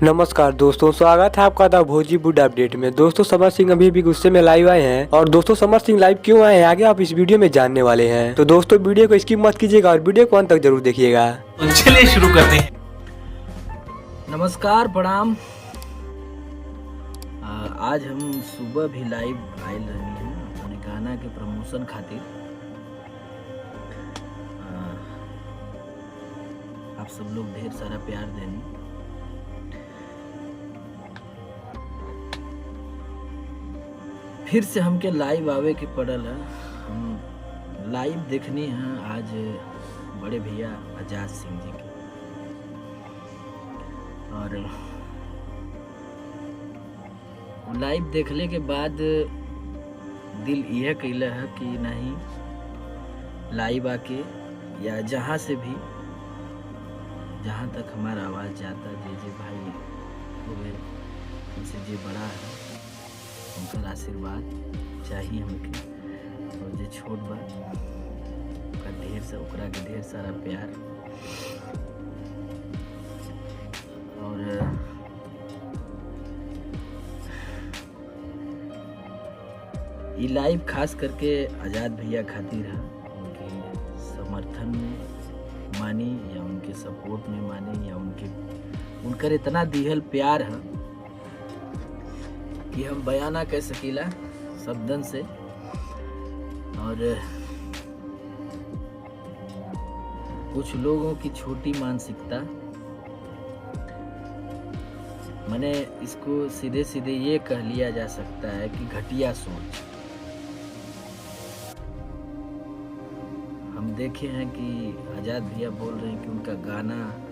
नमस्कार दोस्तों, स्वागत है आपका द भोजीवुड अपडेट में। दोस्तों, समर सिंह अभी भी गुस्से में लाइव आए हैं और दोस्तों समर सिंह लाइव क्यों आए हैं आगे आप इस वीडियो में जानने वाले हैं। तो दोस्तों वीडियो को स्किप मत कीजिएगा और वीडियो को अंत तक जरूर देखिएगा। तो चलिए शुरू करते हैं। नमस्कार, प्रणाम। आज हम सुबह भी लाइव आयल रही हैं अपने गाना के प्रमोशन खातिर। आप सब लोग ढेर सारा प्यार देनी। फिर से हमके लाइव आवे के पड़ल है। हम लाइव देखनी है आज बड़े भैया आजाद सिंह जी की। और लाइव देखले के बाद दिल यह कहला है कि नहीं, लाइव आके या जहाँ से भी, जहाँ तक हमारा आवाज़ जाता, जे भाई हुए हमसे जे बड़ा है उनका आशीर्वाद चाहिए हमके, और जे छोट बा ओकरा के ढेर सारा प्यार। और ये लाइव खास करके आज़ाद भैया खातिर है, उनके समर्थन में मानी या उनके सपोर्ट में मानी या उनकर इतना दिहल प्यार है कि हम बयान ना कह सकीला शब्दन से। और कुछ लोगों की छोटी मानसिकता, मैंने इसको सीधे सीधे ये कह लिया जा सकता है कि घटिया सोच। हम देखे हैं कि आज़ाद भैया बोल रहे हैं कि उनका गाना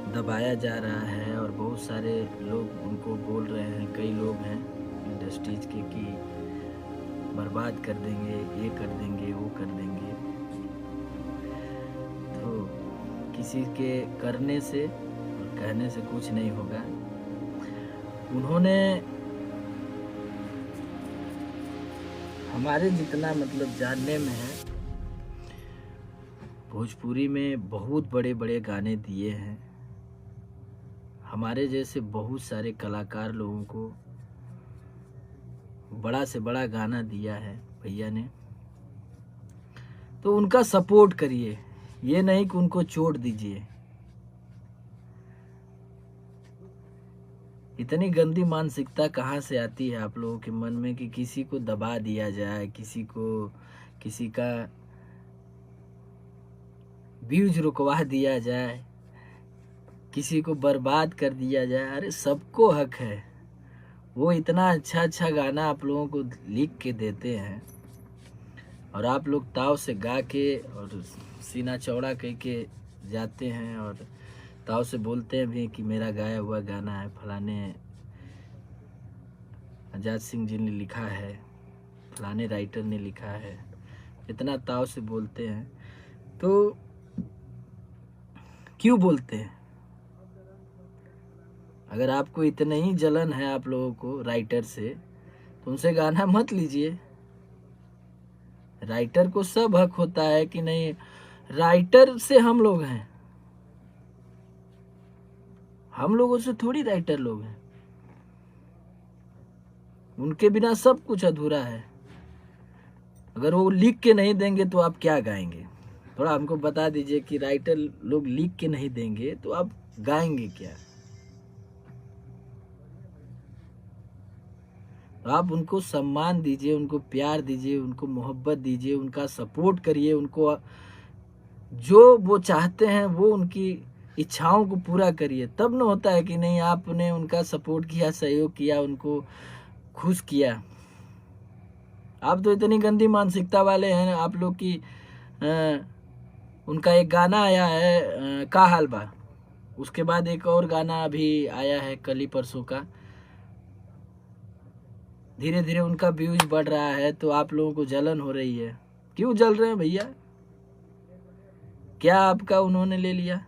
दबाया जा रहा है और बहुत सारे लोग उनको बोल रहे हैं, कई लोग हैं इंडस्ट्रीज के, कि बर्बाद कर देंगे, ये कर देंगे, वो कर देंगे। तो किसी के करने से और कहने से कुछ नहीं होगा। उन्होंने हमारे जितना मतलब जानने में है, भोजपुरी में बहुत बड़े बड़े गाने दिए हैं। हमारे जैसे बहुत सारे कलाकार लोगों को बड़ा से बड़ा गाना दिया है भैया ने। तो उनका सपोर्ट करिए, ये नहीं कि उनको चोट दीजिए। इतनी गंदी मानसिकता कहाँ से आती है आप लोगों के मन में कि किसी को दबा दिया जाए, किसी का व्यूज रुकवा दिया जाए, किसी को बर्बाद कर दिया जाए। अरे सबको हक है। वो इतना अच्छा गाना आप लोगों को लिख के देते हैं और आप लोग ताव से गा के और सीना चौड़ा कह के जाते हैं और ताव से बोलते हैं भी कि मेरा गाया हुआ गाना है, फलाने आज़ाद सिंह जी ने लिखा है, फलाने राइटर ने लिखा है। इतना ताव से बोलते हैं तो क्यों बोलते हैं? अगर आपको इतना ही जलन है आप लोगों को राइटर से, तो उनसे गाना मत लीजिए। राइटर को सब हक होता है कि नहीं, राइटर से हम लोग हैं, हम लोगों से थोड़ी राइटर लोग हैं। उनके बिना सब कुछ अधूरा है। अगर वो लिख के नहीं देंगे तो आप क्या गाएंगे? थोड़ा हमको बता दीजिए कि राइटर लोग लिख के नहीं देंगे तो आप गाएंगे क्या? तो आप उनको सम्मान दीजिए, उनको प्यार दीजिए, उनको मोहब्बत दीजिए, उनका सपोर्ट करिए, उनको जो वो चाहते हैं वो उनकी इच्छाओं को पूरा करिए। तब न होता है कि नहीं आपने उनका सपोर्ट किया, सहयोग किया, उनको खुश किया। आप तो इतनी गंदी मानसिकता वाले हैं आप लोग की। उनका एक गाना आया है का हाल बा, उसके बाद एक और गाना अभी आया है कल ही परसों का। धीरे धीरे उनका व्यूज बढ़ रहा है तो आप लोगों को जलन हो रही है। क्यों जल रहे हैं भैया? क्या आपका उन्होंने ले लिया?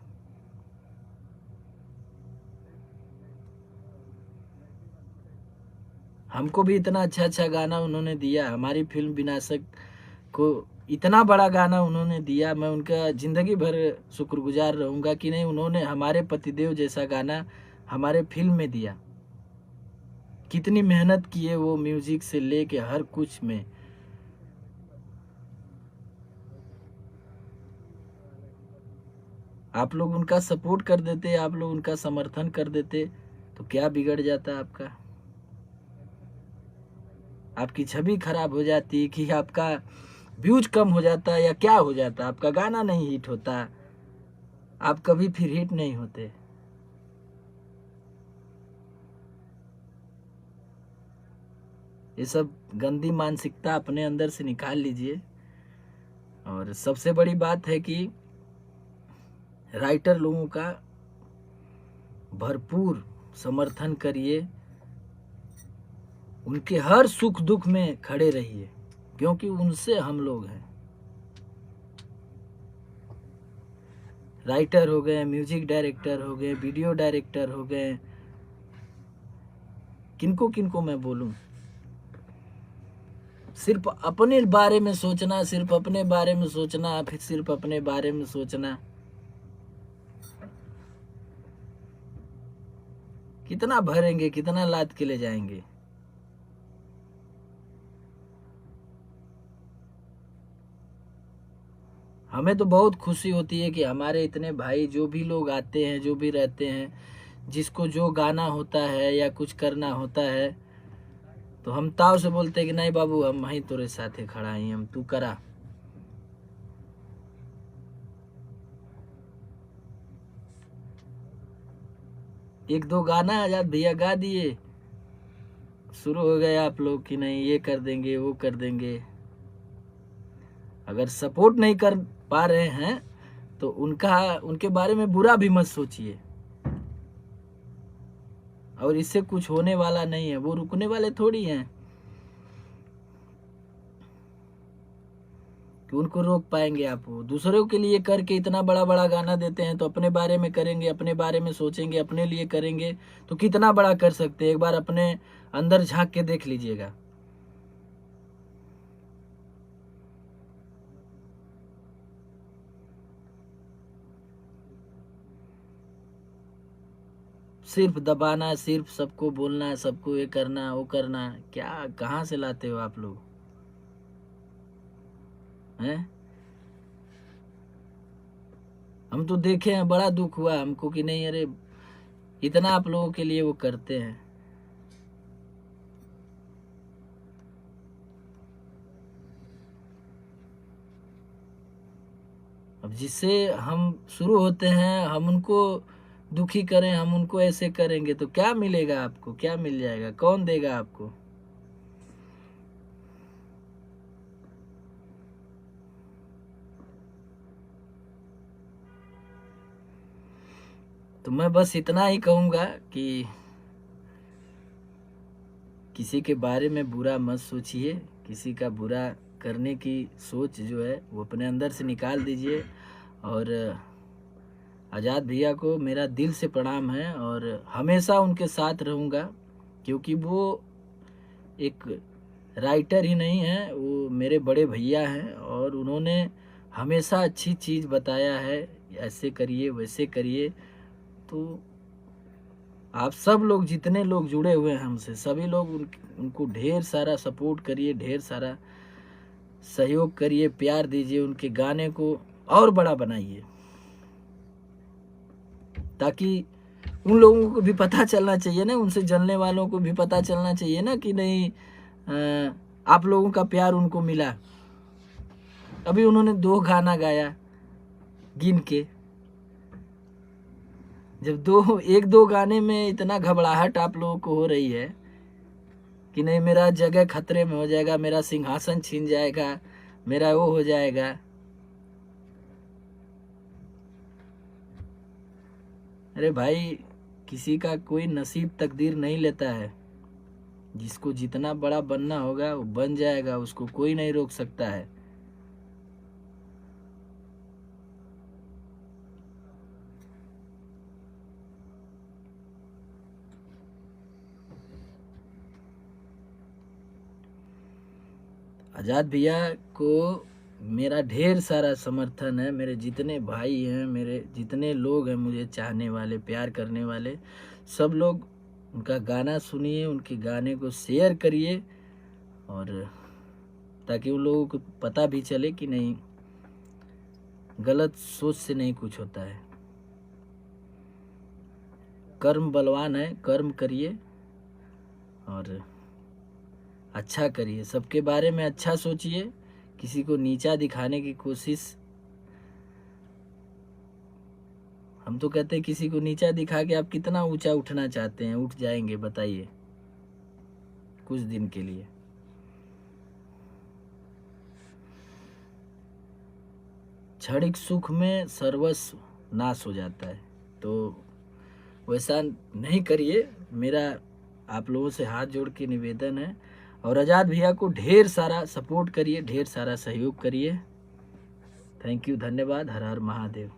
हमको भी इतना अच्छा गाना उन्होंने दिया। हमारी फिल्म विनाशक को इतना बड़ा गाना उन्होंने दिया, मैं उनका ज़िंदगी भर शुक्रगुजार रहूँगा कि नहीं उन्होंने हमारे पतिदेव जैसा गाना हमारे फिल्म में दिया। कितनी मेहनत किए वो, म्यूजिक से लेके हर कुछ में। आप लोग उनका सपोर्ट कर देते, आप लोग उनका समर्थन कर देते तो क्या बिगड़ जाता आपका? आपकी छवि खराब हो जाती कि आपका व्यूज कम हो जाता या क्या हो जाता, आपका गाना नहीं हिट होता, आप कभी फिर हिट नहीं होते। ये सब गंदी मानसिकता अपने अंदर से निकाल लीजिए। और सबसे बड़ी बात है कि राइटर लोगों का भरपूर समर्थन करिए, उनके हर सुख दुख में खड़े रहिए, क्योंकि उनसे हम लोग हैं। राइटर हो गए, म्यूजिक डायरेक्टर हो गए, वीडियो डायरेक्टर हो गए, किनको किनको मैं बोलूं? सिर्फ अपने बारे में सोचना, सिर्फ अपने बारे में सोचना, फिर सिर्फ अपने बारे में सोचना। कितना भरेंगे, कितना लाद के ले जाएंगे? हमें तो बहुत खुशी होती है कि हमारे इतने भाई जो भी लोग आते हैं, जो भी रहते हैं, जिसको जो गाना होता है या कुछ करना होता है तो हम ताव से बोलते हैं कि नहीं बाबू, हम वहीं तेरे साथे खड़ा ही, हम तू करा। एक दो गाना आजाद भैया गा दिए, शुरू हो गए आप लोग कि नहीं ये कर देंगे, वो कर देंगे। अगर सपोर्ट नहीं कर पा रहे हैं तो उनके बारे में बुरा भी मत सोचिए। और इससे कुछ होने वाला नहीं है, वो रुकने वाले थोड़ी हैं कि उनको रोक पाएंगे आप। वो दूसरों के लिए करके इतना बड़ा बड़ा गाना देते हैं, तो अपने बारे में करेंगे, अपने बारे में सोचेंगे, अपने लिए करेंगे तो कितना बड़ा कर सकते हैं। एक बार अपने अंदर झांक के देख लीजिएगा। सिर्फ दबाना, सिर्फ सबको बोलना, सबको ये करना वो करना, क्या कहाँ से लाते हो आप लोग हैं? हम तो देखे हैं, बड़ा दुख हुआ हमको कि नहीं, अरे इतना आप लोगों के लिए वो करते हैं। अब जिससे हम शुरू होते हैं, हम उनको दुखी करें, हम उनको ऐसे करेंगे तो क्या मिलेगा आपको? क्या मिल जाएगा? कौन देगा आपको? तो मैं बस इतना ही कहूँगा कि किसी के बारे में बुरा मत सोचिए, किसी का बुरा करने की सोच जो है वो अपने अंदर से निकाल दीजिए। और आज़ाद भैया को मेरा दिल से प्रणाम है और हमेशा उनके साथ रहूँगा, क्योंकि वो एक राइटर ही नहीं है, वो मेरे बड़े भैया हैं और उन्होंने हमेशा अच्छी चीज़ बताया है, ऐसे करिए वैसे करिए। तो आप सब लोग, जितने लोग जुड़े हुए हैं हमसे, सभी लोग उनको ढेर सारा सपोर्ट करिए, ढेर सारा सहयोग करिए, प्यार दीजिए, उनके गाने को और बड़ा बनाइए, ताकि उन लोगों को भी पता चलना चाहिए ना, उनसे जलने वालों को भी पता चलना चाहिए ना कि नहीं आप लोगों का प्यार उनको मिला। अभी उन्होंने 2 गाना गाया गिन के। जब एक दो गाने में इतना घबराहट आप लोगों को हो रही है कि नहीं मेरा जगह खतरे में हो जाएगा, मेरा सिंहासन छीन जाएगा, मेरा वो हो जाएगा, अरे भाई किसी का कोई नसीब तकदीर नहीं लेता है। जिसको जितना बड़ा बनना होगा वो बन जाएगा, उसको कोई नहीं रोक सकता है। आज़ाद भैया को मेरा ढेर सारा समर्थन है। मेरे जितने भाई हैं, मेरे जितने लोग हैं मुझे चाहने वाले, प्यार करने वाले, सब लोग उनका गाना सुनिए, उनके गाने को शेयर करिए, और ताकि उन लोगों को पता भी चले कि नहीं, गलत सोच से नहीं कुछ होता है। कर्म बलवान है, कर्म करिए और अच्छा करिए, सबके बारे में अच्छा सोचिए, किसी को नीचा दिखाने की कोशिश, हम तो कहते हैं किसी को नीचा दिखा के आप कितना ऊंचा उठना चाहते हैं, उठ जाएंगे बताइए कुछ दिन के लिए। क्षणिक सुख में सर्वस्व नाश हो जाता है, तो वैसा नहीं करिए, मेरा आप लोगों से हाथ जोड़ के निवेदन है। और आज़ाद भैया को ढेर सारा सपोर्ट करिए, ढेर सारा सहयोग करिए। थैंक यू, धन्यवाद। हर हर महादेव।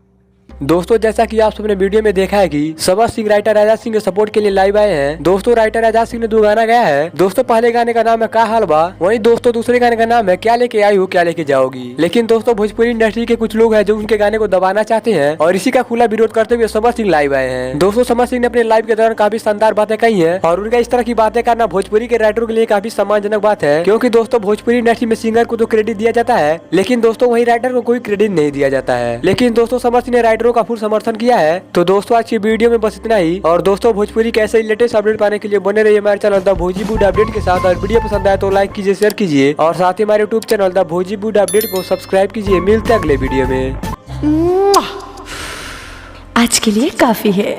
दोस्तों जैसा कि आप सबने वीडियो में देखा है कि समर सिंह राइटर आजाद सिंह के सपोर्ट के लिए लाइव आए हैं। दोस्तों राइटर आजाद सिंह ने 2 गाना गाया है। दोस्तों पहले गाने का नाम है का हाल बा, वहीं दोस्तों दूसरे गाने का नाम है क्या लेके आई हो क्या लेके जाओगी। लेकिन दोस्तों भोजपुरी इंडस्ट्री के कुछ लोग हैं जो उनके गाने को दबाना चाहते हैं और इसी का खुला विरोध करते हुए समर सिंह लाइव आए हैं। दोस्तों समर सिंह ने अपने लाइव के दौरान काफी शानदार बातें कही है और उनका इस तरह की बातें करना भोजपुरी के राइटरों के लिए काफी सम्मानजनक बात है, क्योंकि दोस्तों भोजपुरी इंडस्ट्री में सिंगर को तो क्रेडिट दिया जाता है, लेकिन दोस्तों वही राइटर को कोई क्रेडिट नहीं दिया जाता है। लेकिन दोस्तों समर सिंह ने राइटरों का फुल समर्थन किया है। तो दोस्तों आज की वीडियो में बस इतना ही, और दोस्तों भोजपुरी के ऐसे लेटेस्ट अपडेट पाने के लिए बने रहिए हमारे चैनल द भोजीबूड अपडेट के साथ। और वीडियो पसंद आए तो लाइक कीजिए, शेयर कीजिए, और साथ ही हमारे यूट्यूब चैनल द भोजीबूड अपडेट को सब्सक्राइब कीजिए। मिलते हैं अगले वीडियो में। आज के लिए काफी है।